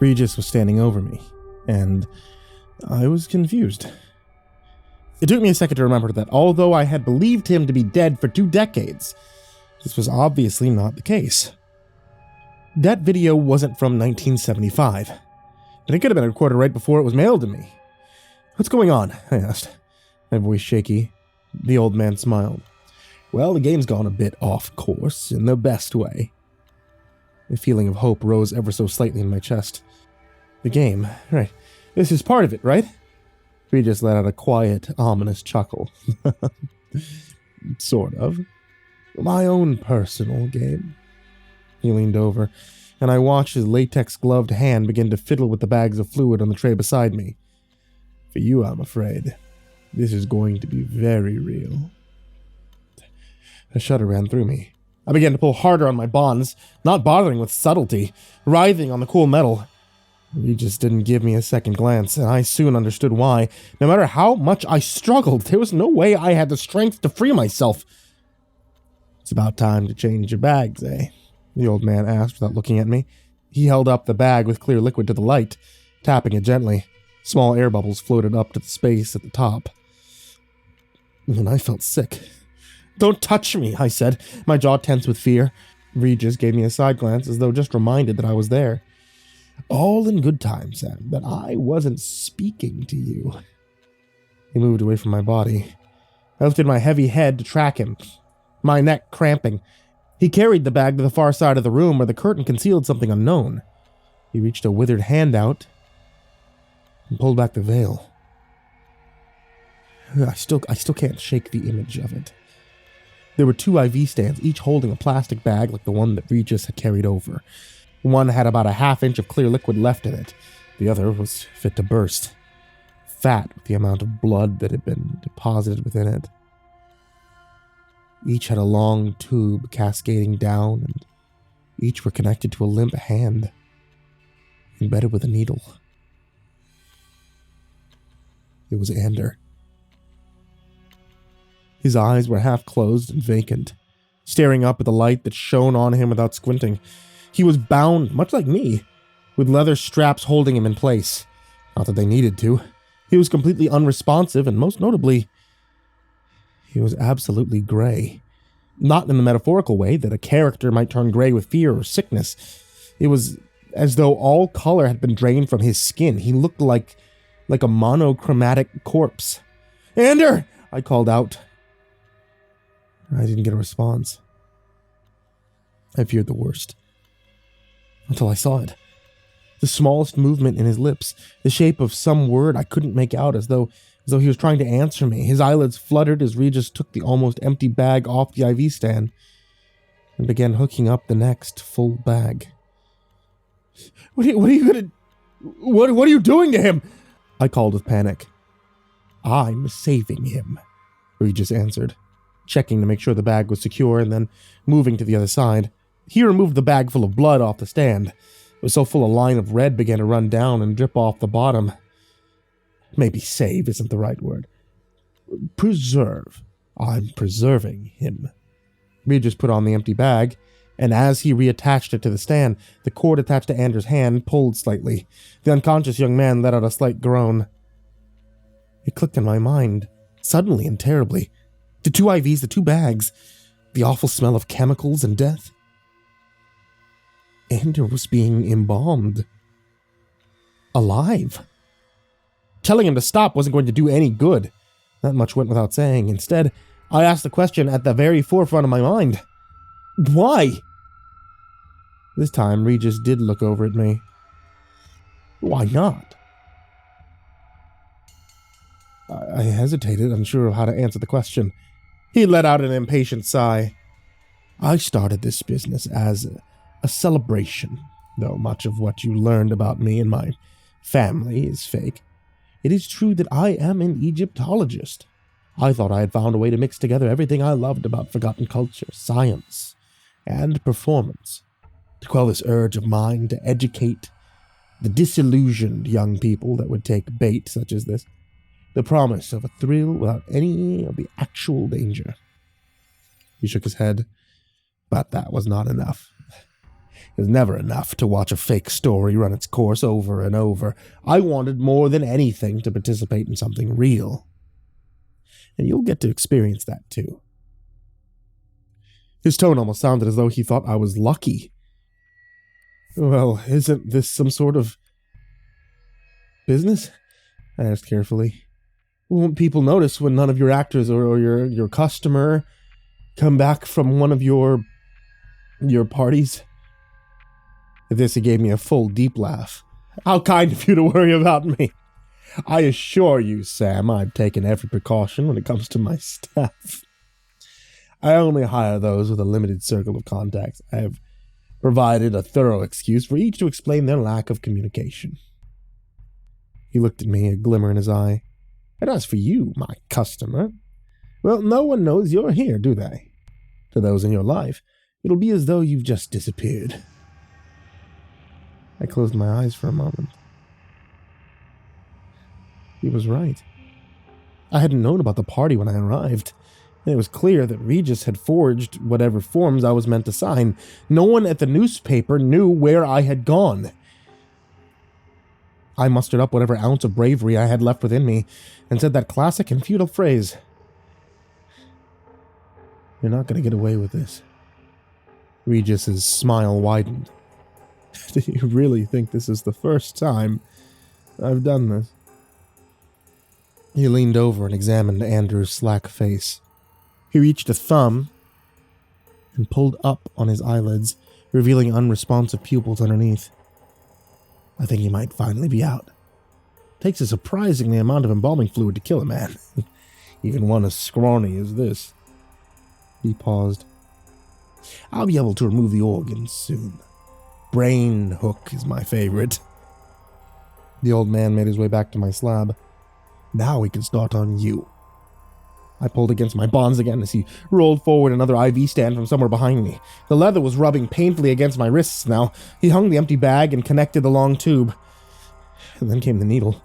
Regis was standing over me, and I was confused. It took me a second to remember that although I had believed him to be dead for 2 decades, this was obviously not the case. That video wasn't from 1975, and it could have been recorded right before it was mailed to me. "What's going on?" I asked, my voice shaky. The old man smiled. "Well, the game's gone a bit off course, in the best way." A feeling of hope rose ever so slightly in my chest. "The game, right. This is part of it, right?" We just let out a quiet, ominous chuckle. "Sort of. My own personal game." He leaned over, and I watched his latex-gloved hand begin to fiddle with the bags of fluid on the tray beside me. "For you, I'm afraid, this is going to be very real." A shudder ran through me. I began to pull harder on my bonds, not bothering with subtlety, writhing on the cool metal. He just didn't give me a second glance, and I soon understood why. No matter how much I struggled, there was no way I had the strength to free myself. "It's about time to change your bags, eh?" the old man asked without looking at me. He held up the bag with clear liquid to the light, tapping it gently. Small air bubbles floated up to the space at the top. And I felt sick. "Don't touch me," I said, my jaw tense with fear. Regis gave me a side glance as though just reminded that I was there. "All in good time, Sam, but I wasn't speaking to you." He moved away from my body. I lifted my heavy head to track him, my neck cramping. He carried the bag to the far side of the room where the curtain concealed something unknown. He reached a withered hand out and pulled back the veil. I still can't shake the image of it. There were 2 IV stands, each holding a plastic bag like the one that Regis had carried over. One had about a half-inch of clear liquid left in it. The other was fit to burst, fat with the amount of blood that had been deposited within it. Each had a long tube cascading down, and each were connected to a limp hand, embedded with a needle. It was Ander. His eyes were half closed and vacant, staring up at the light that shone on him without squinting. He was bound, much like me, with leather straps holding him in place. Not that they needed to. He was completely unresponsive, and most notably, he was absolutely gray. Not in the metaphorical way that a character might turn gray with fear or sickness. It was as though all color had been drained from his skin. He looked like a monochromatic corpse. "Ander!" I called out. I didn't get a response. I feared the worst. Until I saw it. The smallest movement in his lips, the shape of some word I couldn't make out, as though he was trying to answer me. His eyelids fluttered as Regis took the almost empty bag off the IV stand and began hooking up the next full bag. What are you doing to him?" I called with panic. "I'm saving him," Regis answered, checking to make sure the bag was secure and then moving to the other side. He removed the bag full of blood off the stand. It was so full a line of red began to run down and drip off the bottom. Maybe save isn't the right word. Preserve. I'm preserving him. Regis put on the empty bag, and as he reattached it to the stand, the cord attached to Ander's hand pulled slightly. The unconscious young man let out a slight groan. It clicked in my mind, suddenly and terribly. The 2 IVs, the 2 bags, the awful smell of chemicals and death. Ander was being embalmed. Alive. Telling him to stop wasn't going to do any good. That much went without saying. Instead, I asked the question at the very forefront of my mind. Why? This time, Regis did look over at me. Why not? I hesitated, unsure of how to answer the question. He let out an impatient sigh. I started this business as a celebration, though much of what you learned about me and my family is fake. It is true that I am an Egyptologist. I thought I had found a way to mix together everything I loved about forgotten culture, science, and performance, to quell this urge of mine to educate the disillusioned young people that would take bait such as this, the promise of a thrill without any of the actual danger. He shook his head, but that was not enough. It was never enough to watch a fake story run its course over and over. I wanted more than anything to participate in something real. And you'll get to experience that too. His tone almost sounded as though he thought I was lucky. Well, isn't this some sort of business? I asked carefully. Won't people notice when none of your actors or your customer come back from one of your parties? At this, he gave me a full, deep laugh. How kind of you to worry about me. I assure you, Sam, I've taken every precaution when it comes to my staff. I only hire those with a limited circle of contacts. I have provided a thorough excuse for each to explain their lack of communication. He looked at me, a glimmer in his eye. And as for you, my customer, well, no one knows you're here, do they? To those in your life, it'll be as though you've just disappeared. I closed my eyes for a moment. He was right. I hadn't known about the party when I arrived, and it was clear that Regis had forged whatever forms I was meant to sign. No one at the newspaper knew where I had gone. I mustered up whatever ounce of bravery I had left within me and said that classic and futile phrase. You're not going to get away with this. Regis's smile widened. Do you really think this is the first time I've done this? He leaned over and examined Andrew's slack face. He reached a thumb and pulled up on his eyelids, revealing unresponsive pupils underneath. I think he might finally be out. Takes a surprisingly amount of embalming fluid to kill a man. Even one as scrawny as this. He paused. I'll be able to remove the organs soon. Brain hook is my favorite. The old man made his way back to my slab. Now we can start on you. I pulled against my bonds again as he rolled forward another IV stand from somewhere behind me. The leather was rubbing painfully against my wrists now. He hung the empty bag and connected the long tube. And then came the needle.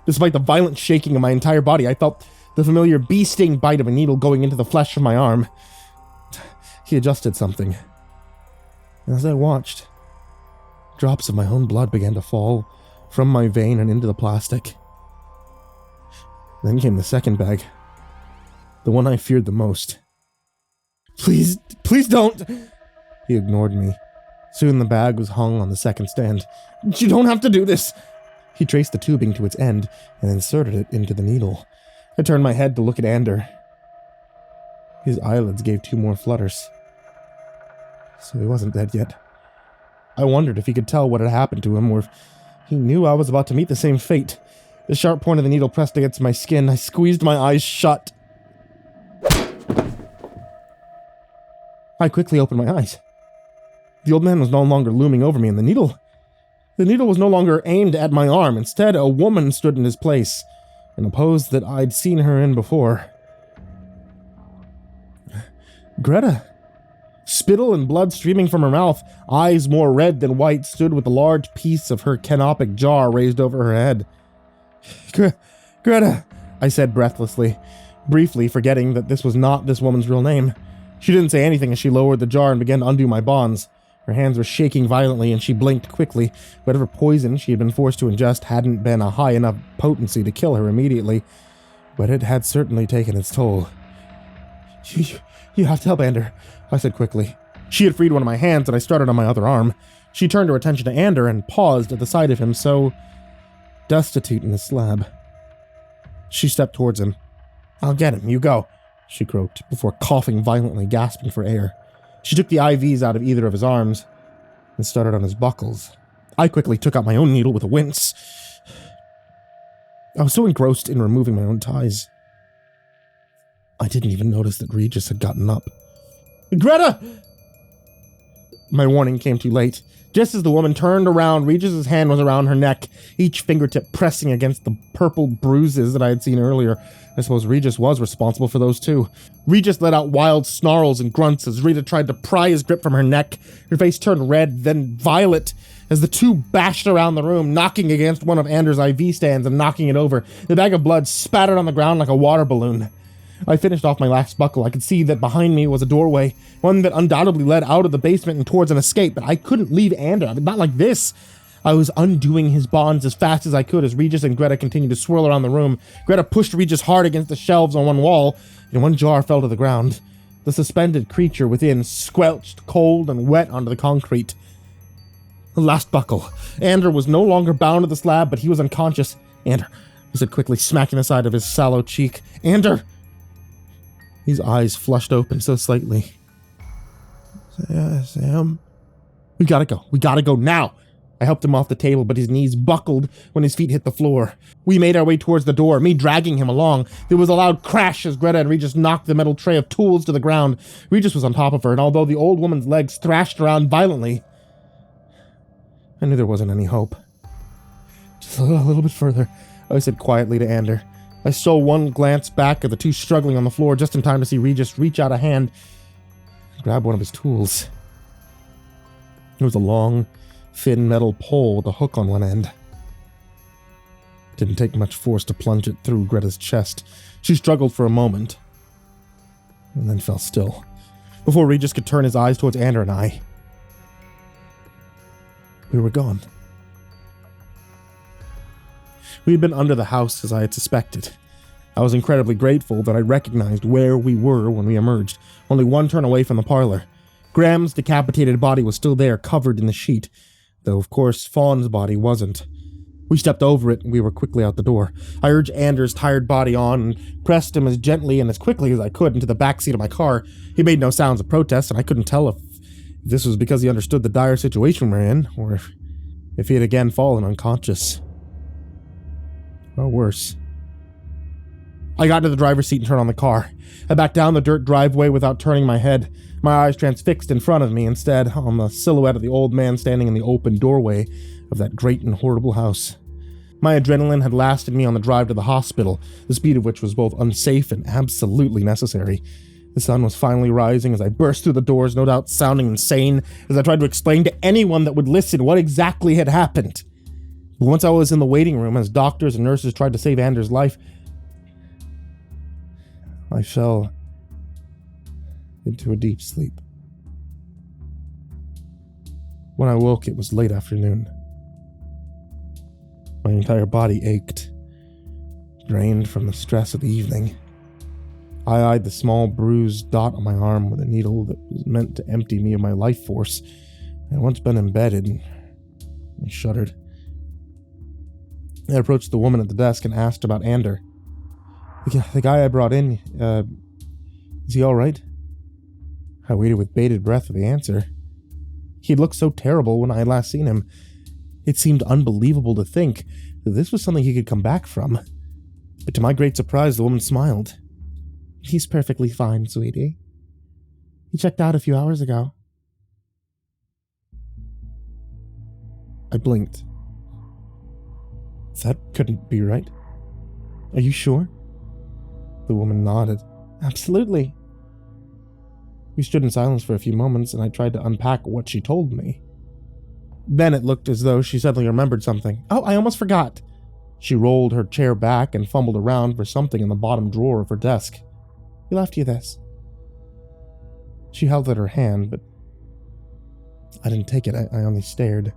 Despite the violent shaking of my entire body, I felt the familiar bee-sting bite of a needle going into the flesh of my arm. He adjusted something. And as I watched, drops of my own blood began to fall from my vein and into the plastic. Then came the second bag. The one I feared the most. Please don't! He ignored me. Soon the bag was hung on the second stand. You don't have to do this! He traced the tubing to its end and inserted it into the needle. I turned my head to look at Ander. His eyelids gave 2 more flutters. So he wasn't dead yet. I wondered if he could tell what had happened to him, or if he knew I was about to meet the same fate. The sharp point of the needle pressed against my skin. I squeezed my eyes shut. I quickly opened my eyes. The old man was no longer looming over me, and the needle was no longer aimed at my arm. Instead, a woman stood in his place, in a pose that I'd seen her in before. Greta. Spittle and blood streaming from her mouth, eyes more red than white, stood with a large piece of her canopic jar raised over her head. Greta, I said breathlessly, briefly forgetting that this was not this woman's real name. She didn't say anything as she lowered the jar and began to undo my bonds. Her hands were shaking violently and she blinked quickly. Whatever poison she had been forced to ingest hadn't been a high enough potency to kill her immediately, but it had certainly taken its toll. You have to help Ander, I said quickly. She had freed one of my hands and I started on my other arm. She turned her attention to Ander and paused at the sight of him so destitute in the slab. She stepped towards him. I'll get him, you go, she croaked, before coughing violently, gasping for air. She took the IVs out of either of his arms and started on his buckles. I quickly took out my own needle with a wince. I was so engrossed in removing my own ties, I didn't even notice that Regis had gotten up. Greta! My warning came too late. Just as the woman turned around, Regis's hand was around her neck, each fingertip pressing against the purple bruises that I had seen earlier. I suppose Regis was responsible for those too. Regis let out wild snarls and grunts as Rita tried to pry his grip from her neck. Her face turned red, then violet, as the two bashed around the room, knocking against one of Anders' IV stands and knocking it over. The bag of blood spattered on the ground like a water balloon. I finished off my last buckle. I could see that behind me was a doorway, one that undoubtedly led out of the basement and towards an escape, but I couldn't leave Ander. Not like this. I was undoing his bonds as fast as I could as Regis and Greta continued to swirl around the room. Greta pushed Regis hard against the shelves on one wall, and one jar fell to the ground. The suspended creature within squelched cold and wet onto the concrete. The last buckle. Ander was no longer bound to the slab, but he was unconscious. Ander, I said quickly, smacking the side of his sallow cheek. Ander! His eyes flushed open so slightly. Sam? We gotta go. We gotta go now. I helped him off the table, but his knees buckled when his feet hit the floor. We made our way towards the door, me dragging him along. There was a loud crash as Greta and Regis knocked the metal tray of tools to the ground. Regis was on top of her, and although the old woman's legs thrashed around violently, I knew there wasn't any hope. Just a little bit further, I said quietly to Ander. I stole one glance back at the two struggling on the floor just in time to see Regis reach out a hand and grab one of his tools. It was a long, thin metal pole with a hook on one end. It didn't take much force to plunge it through Greta's chest. She struggled for a moment, and then fell still, before Regis could turn his eyes towards Ander and I. We were gone. We had been under the house as I had suspected. I was incredibly grateful that I recognized where we were when we emerged, only one turn away from the parlor. Graham's decapitated body was still there, covered in the sheet, though of course Fawn's body wasn't. We stepped over it and we were quickly out the door. I urged Anders' tired body on and pressed him as gently and as quickly as I could into the backseat of my car. He made no sounds of protest, and I couldn't tell if this was because he understood the dire situation we're in, or if he had again fallen unconscious. Or worse. I got into the driver's seat and turned on the car. I backed down the dirt driveway without turning my head, my eyes transfixed in front of me, instead on the silhouette of the old man standing in the open doorway of that great and horrible house. My adrenaline had lasted me on the drive to the hospital, the speed of which was both unsafe and absolutely necessary. The sun was finally rising as I burst through the doors, no doubt sounding insane, as I tried to explain to anyone that would listen what exactly had happened. But once I was in the waiting room, as doctors and nurses tried to save Anders' life, I fell into a deep sleep. When I woke, it was late afternoon. My entire body ached, drained from the stress of the evening. I eyed the small bruised dot on my arm with a needle that was meant to empty me of my life force. I had once been embedded, and I shuddered. I approached the woman at the desk and asked about Ander. The guy I brought in, is he all right? I waited with bated breath for the answer. He had looked so terrible when I had last seen him. It seemed unbelievable to think that this was something he could come back from. But to my great surprise, the woman smiled. He's perfectly fine, sweetie. He checked out a few hours ago. I blinked. That couldn't be right. Are you sure? The woman nodded. Absolutely. We stood in silence for a few moments, and I tried to unpack what she told me. Then it looked as though she suddenly remembered something. Oh, I almost forgot. She rolled her chair back and fumbled around for something in the bottom drawer of her desk. He left you this. She held out her hand, but I didn't take it. I only stared.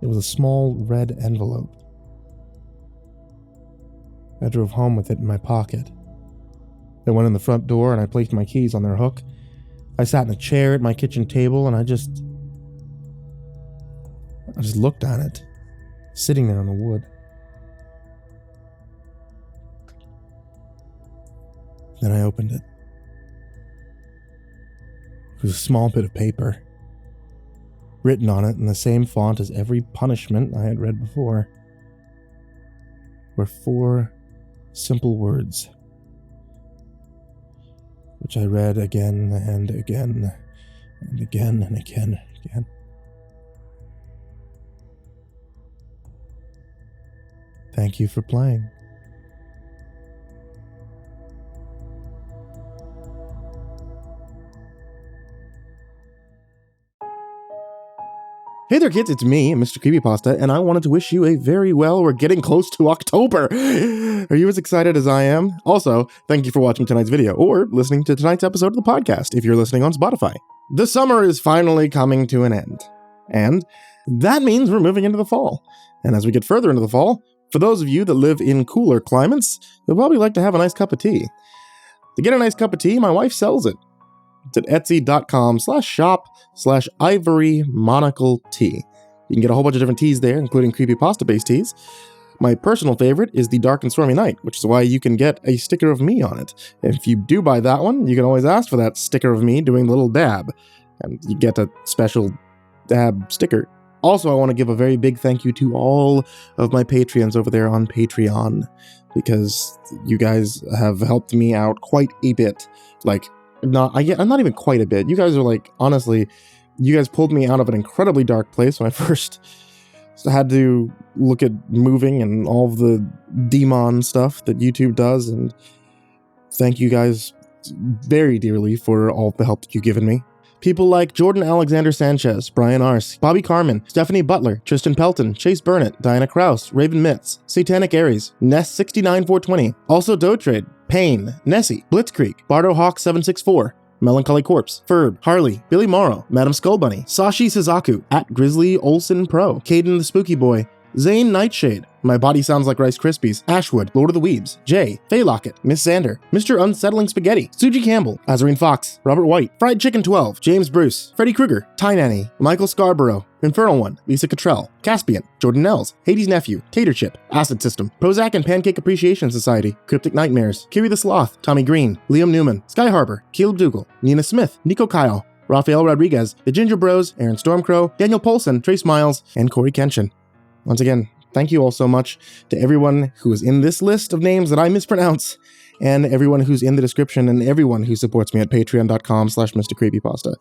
It was a small red envelope. I drove home with it in my pocket. I went in the front door and I placed my keys on their hook. I sat in a chair at my kitchen table and I just looked at it, sitting there on the wood. Then I opened it. It was a small bit of paper. Written on it in the same font as every punishment I had read before were 4 simple words, which I read again and again and again and again and again. Thank you for playing. Hey there kids, it's me, MrCreepyPasta, and I wanted to wish you a very well, we're getting close to October. Are you as excited as I am? Also, thank you for watching tonight's video, or listening to tonight's episode of the podcast if you're listening on Spotify. The summer is finally coming to an end, and that means we're moving into the fall. And as we get further into the fall, for those of you that live in cooler climates, you'll probably like to have a nice cup of tea. To get a nice cup of tea, my wife sells it. It's at etsy.com/shop/ivorymonocletea. You can get a whole bunch of different teas there, including creepypasta-based teas. My personal favorite is the Dark and Stormy Night, which is why you can get a sticker of me on it. If you do buy that one, you can always ask for that sticker of me doing the little dab, and you get a special dab sticker. Also, I want to give a very big thank you to all of my Patreons over there on Patreon, because you guys have helped me out quite a bit. I'm not even quite a bit. You guys are honestly, you guys pulled me out of an incredibly dark place when I first had to look at moving and all of the demon stuff that YouTube does, and thank you guys very dearly for all the help that you've given me. People like Jordan Alexander Sanchez, Bryon Arce, Bobby Karman, Stephanie Butler, Tristain Pelton, Chase Burnett, Diana Kraus, Raven Mitz, Satanic Aries, Ness69420, aisodoehtraed, Pain, Nessie, Blitzscreed, BardoHawk764, Melancholy Corpse, Ferb, Harley, Billy Morrow, Madam Skullbunny, Sashi Sazaku, @Grizzly Olsen Pro, Kayden the Spooky Boy, Zane Nightshade, My Body Sounds Like Rice Krispies, Ashwood, Lord of the Weebs, Jay, Faye Lockett, Miss Xander, Mr. Unsettling Spaghetti, Suji Campbell, Azarine Fox, Robert White, Fried Chicken 12, James Bruce, Freddy Krueger, Ty Nanny, Michael Scarborough, Infernal One, Lisa Cottrell, Caspian, Jordan Nels, Hades' Nephew, Tater Chip, Acid System, Prozac and Pancake Appreciation Society, Cryptic Nightmares, Kiwi the Sloth, Tommy Green, Liam Newman, Sky Harbor, Caleb Dougal, Nina Smith, Nico Kyle, Rafael Rodriguez, The Ginger Bros, Aaron Stormcrow, Daniel Polson, Trace Miles, and Corey Kenshin. Once again, thank you all so much to everyone who is in this list of names that I mispronounce, and everyone who's in the description, and everyone who supports me at patreon.com/MrCreepyPasta.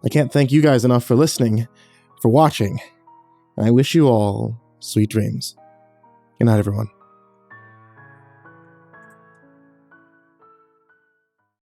I can't thank you guys enough for listening, for watching, and I wish you all sweet dreams. Good night, everyone.